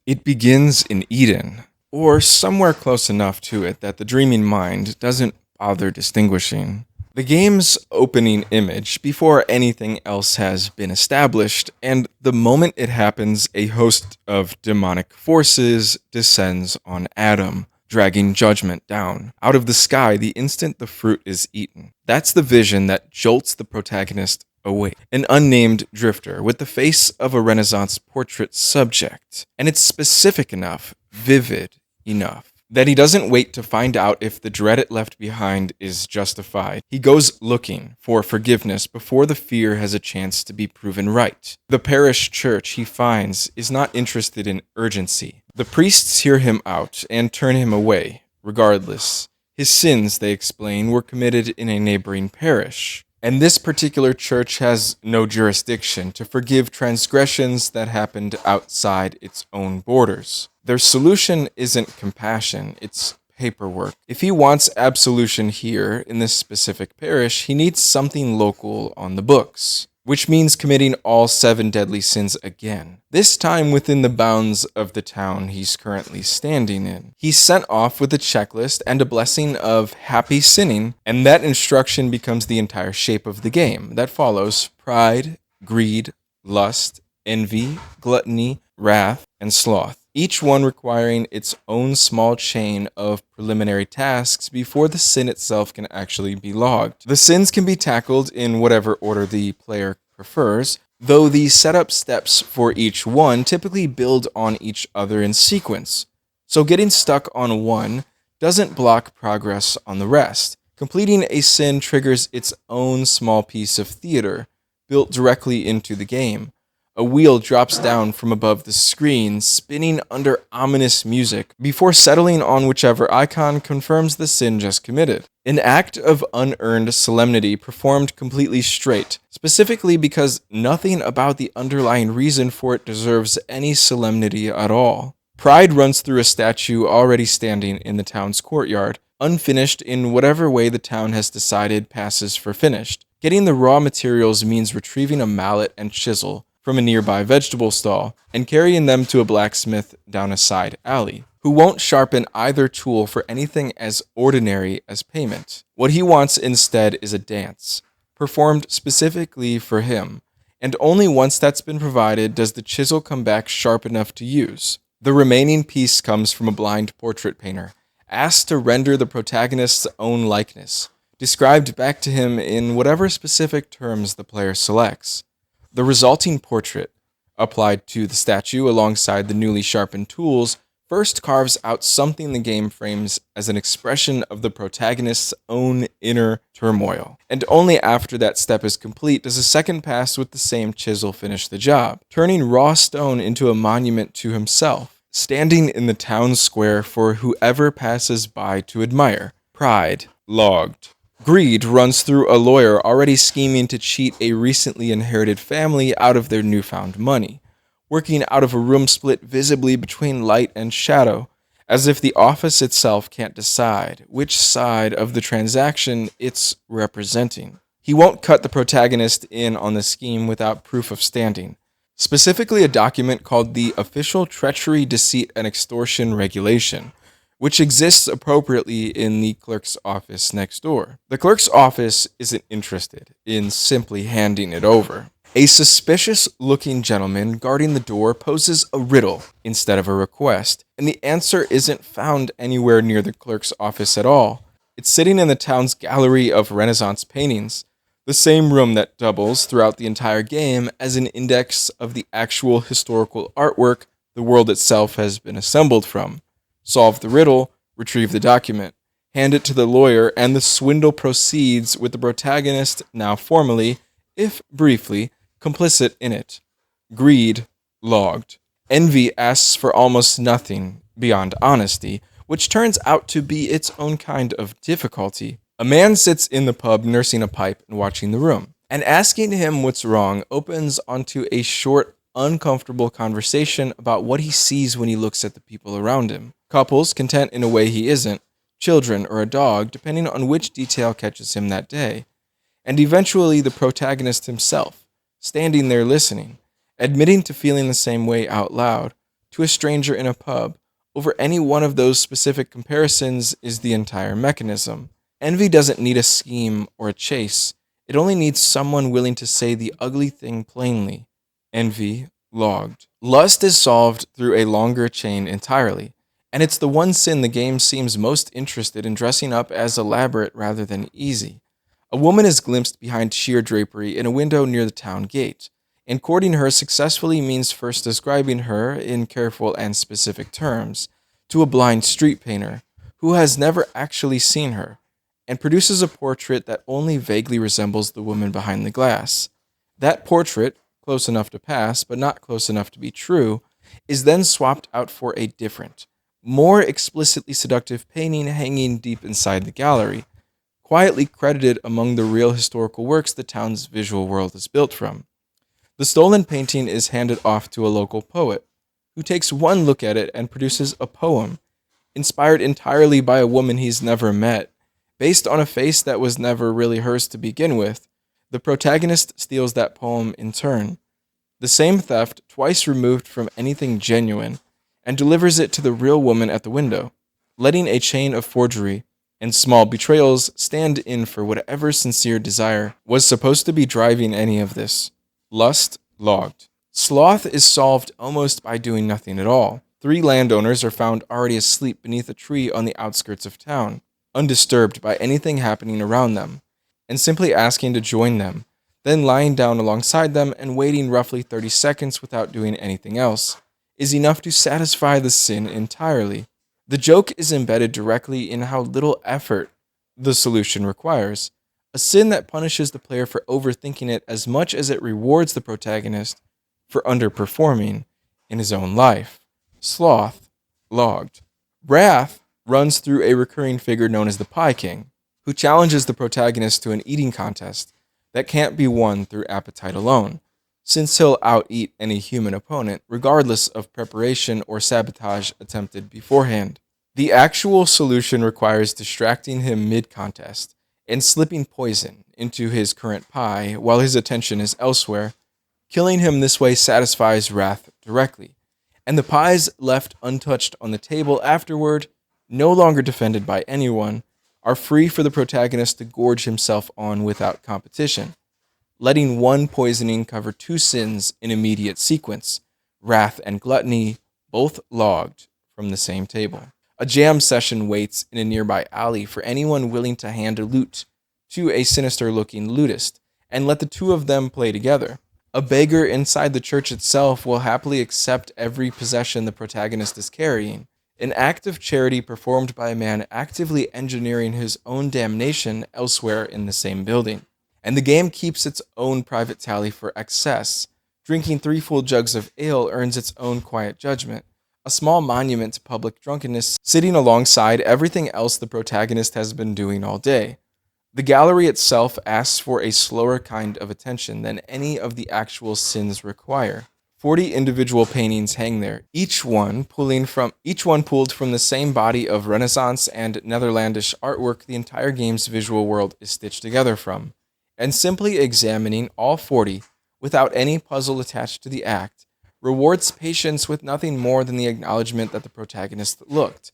It begins in Eden, or somewhere close enough to it that the dreaming mind doesn't bother distinguishing. The game's opening image, before anything else has been established, and the moment it happens, a host of demonic forces descends on Adam, dragging judgment down out of the sky the instant the fruit is eaten. That's the vision that jolts the protagonist awake. An unnamed drifter with the face of a Renaissance portrait subject, and it's specific enough, vivid enough, that he doesn't wait to find out if the dread it left behind is justified. He goes looking for forgiveness before the fear has a chance to be proven right. The parish church he finds is not interested in urgency. The priests hear him out and turn him away, regardless. His sins, they explain, were committed in a neighboring parish, and this particular church has no jurisdiction to forgive transgressions that happened outside its own borders. Their solution isn't compassion, it's paperwork. If he wants absolution here, in this specific parish, he needs something local on the books, which means committing all 7 deadly sins again, this time within the bounds of the town he's currently standing in. He's sent off with a checklist and a blessing of happy sinning, and that instruction becomes the entire shape of the game that follows: pride, greed, lust, envy, gluttony, wrath, and sloth, each one requiring its own small chain of preliminary tasks before the sin itself can actually be logged. The sins can be tackled in whatever order the player prefers, though the setup steps for each one typically build on each other in sequence, so getting stuck on one doesn't block progress on the rest. Completing a sin triggers its own small piece of theater, built directly into the game. A wheel drops down from above the screen, spinning under ominous music, before settling on whichever icon confirms the sin just committed. An act of unearned solemnity performed completely straight, specifically because nothing about the underlying reason for it deserves any solemnity at all. Pride runs through a statue already standing in the town's courtyard, unfinished in whatever way the town has decided passes for finished. Getting the raw materials means retrieving a mallet and chisel from a nearby vegetable stall, and carrying them to a blacksmith down a side alley, who won't sharpen either tool for anything as ordinary as payment. What he wants instead is a dance, performed specifically for him, and only once that's been provided does the chisel come back sharp enough to use. The remaining piece comes from a blind portrait painter, asked to render the protagonist's own likeness, described back to him in whatever specific terms the player selects. The resulting portrait, applied to the statue alongside the newly sharpened tools, first carves out something the game frames as an expression of the protagonist's own inner turmoil. And only after that step is complete does a second pass with the same chisel finish the job, turning raw stone into a monument to himself, standing in the town square for whoever passes by to admire. Pride, logged. Greed runs through a lawyer already scheming to cheat a recently inherited family out of their newfound money, working out of a room split visibly between light and shadow, as if the office itself can't decide which side of the transaction it's representing. He won't cut the protagonist in on the scheme without proof of standing, specifically a document called the Official Treachery, Deceit, and Extortion Regulation, which exists appropriately in the clerk's office next door. The clerk's office isn't interested in simply handing it over. A suspicious-looking gentleman guarding the door poses a riddle instead of a request, and the answer isn't found anywhere near the clerk's office at all. It's sitting in the town's gallery of Renaissance paintings, the same room that doubles throughout the entire game as an index of the actual historical artwork the world itself has been assembled from. Solve the riddle, retrieve the document, hand it to the lawyer, and the swindle proceeds with the protagonist now formally, if briefly, complicit in it. Greed, logged. Envy asks for almost nothing beyond honesty, which turns out to be its own kind of difficulty. A man sits in the pub nursing a pipe and watching the room, and asking him what's wrong opens onto a short, uncomfortable conversation about what he sees when he looks at the people around him. Couples content in a way he isn't, children or a dog, depending on which detail catches him that day, and eventually the protagonist himself, standing there listening, admitting to feeling the same way out loud, to a stranger in a pub. Over any one of those specific comparisons is the entire mechanism. Envy doesn't need a scheme or a chase. It only needs someone willing to say the ugly thing plainly. Envy, logged. Lust is solved through a longer chain entirely, and it's the one sin the game seems most interested in dressing up as elaborate rather than easy. A woman is glimpsed behind sheer drapery in a window near the town gate, and courting her successfully means first describing her, in careful and specific terms, to a blind street painter who has never actually seen her, and produces a portrait that only vaguely resembles the woman behind the glass. That portrait, close enough to pass, but not close enough to be true, is then swapped out for a different, more explicitly seductive painting hanging deep inside the gallery, quietly credited among the real historical works the town's visual world is built from. The stolen painting is handed off to a local poet, who takes one look at it and produces a poem, inspired entirely by a woman he's never met, based on a face that was never really hers to begin with. The protagonist steals that poem in turn, the same theft twice removed from anything genuine, and delivers it to the real woman at the window, letting a chain of forgery and small betrayals stand in for whatever sincere desire was supposed to be driving any of this. Lust, logged. Sloth is solved almost by doing nothing at all. 3 landowners are found already asleep beneath a tree on the outskirts of town, undisturbed by anything happening around them, and simply asking to join them, then lying down alongside them and waiting roughly 30 seconds without doing anything else, is enough to satisfy the sin entirely. The joke is embedded directly in how little effort the solution requires, a sin that punishes the player for overthinking it as much as it rewards the protagonist for underperforming in his own life. Sloth, logged. Wrath runs through a recurring figure known as the Pie King, who challenges the protagonist to an eating contest that can't be won through appetite alone, since he'll out-eat any human opponent, regardless of preparation or sabotage attempted beforehand. The actual solution requires distracting him mid-contest and slipping poison into his current pie while his attention is elsewhere. Killing him this way satisfies wrath directly, and the pies left untouched on the table afterward, no longer defended by anyone, are free for the protagonist to gorge himself on without competition, letting one poisoning cover 2 sins in immediate sequence, wrath and gluttony, both logged from the same table. A jam session waits in a nearby alley for anyone willing to hand a lute to a sinister-looking lutist, and let the 2 of them play together. A beggar inside the church itself will happily accept every possession the protagonist is carrying, an act of charity performed by a man actively engineering his own damnation elsewhere in the same building. And the game keeps its own private tally for excess. Drinking 3 full jugs of ale earns its own quiet judgment, a small monument to public drunkenness sitting alongside everything else the protagonist has been doing all day. The gallery itself asks for a slower kind of attention than any of the actual sins require. 40 individual paintings hang there, each one pulled from the same body of Renaissance and Netherlandish artwork the entire game's visual world is stitched together from. And simply examining all 40, without any puzzle attached to the act, rewards patience with nothing more than the acknowledgement that the protagonist looked.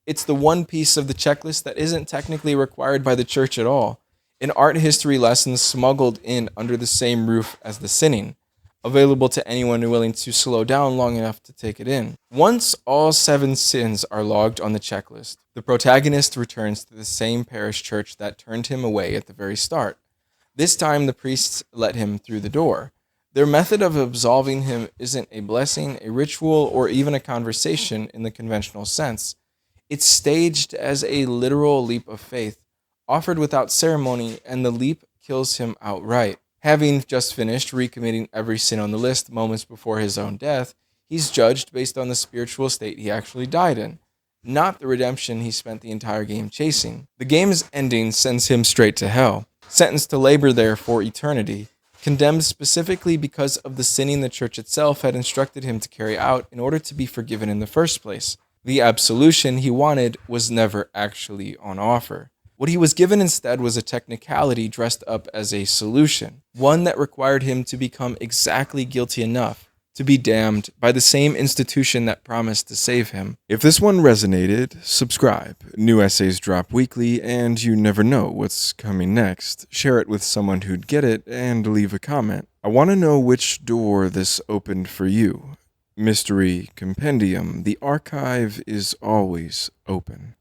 It's the one piece of the checklist that isn't technically required by the church at all, an art history lesson smuggled in under the same roof as the sinning, available to anyone willing to slow down long enough to take it in. Once all 7 sins are logged on the checklist, the protagonist returns to the same parish church that turned him away at the very start. This time the priests let him through the door. Their method of absolving him isn't a blessing, a ritual, or even a conversation in the conventional sense. It's staged as a literal leap of faith, offered without ceremony, and the leap kills him outright. Having just finished recommitting every sin on the list moments before his own death, he's judged based on the spiritual state he actually died in, not the redemption he spent the entire game chasing. The game's ending sends him straight to hell, sentenced to labor there for eternity, condemned specifically because of the sinning the church itself had instructed him to carry out in order to be forgiven in the first place. The absolution he wanted was never actually on offer. What he was given instead was a technicality dressed up as a solution, one that required him to become exactly guilty enough to be damned by the same institution that promised to save him. If this one resonated, subscribe. New essays drop weekly, and you never know what's coming next. Share it with someone who'd get it, and leave a comment. I want to know which door this opened for you. Mystery Compendium. The archive is always open.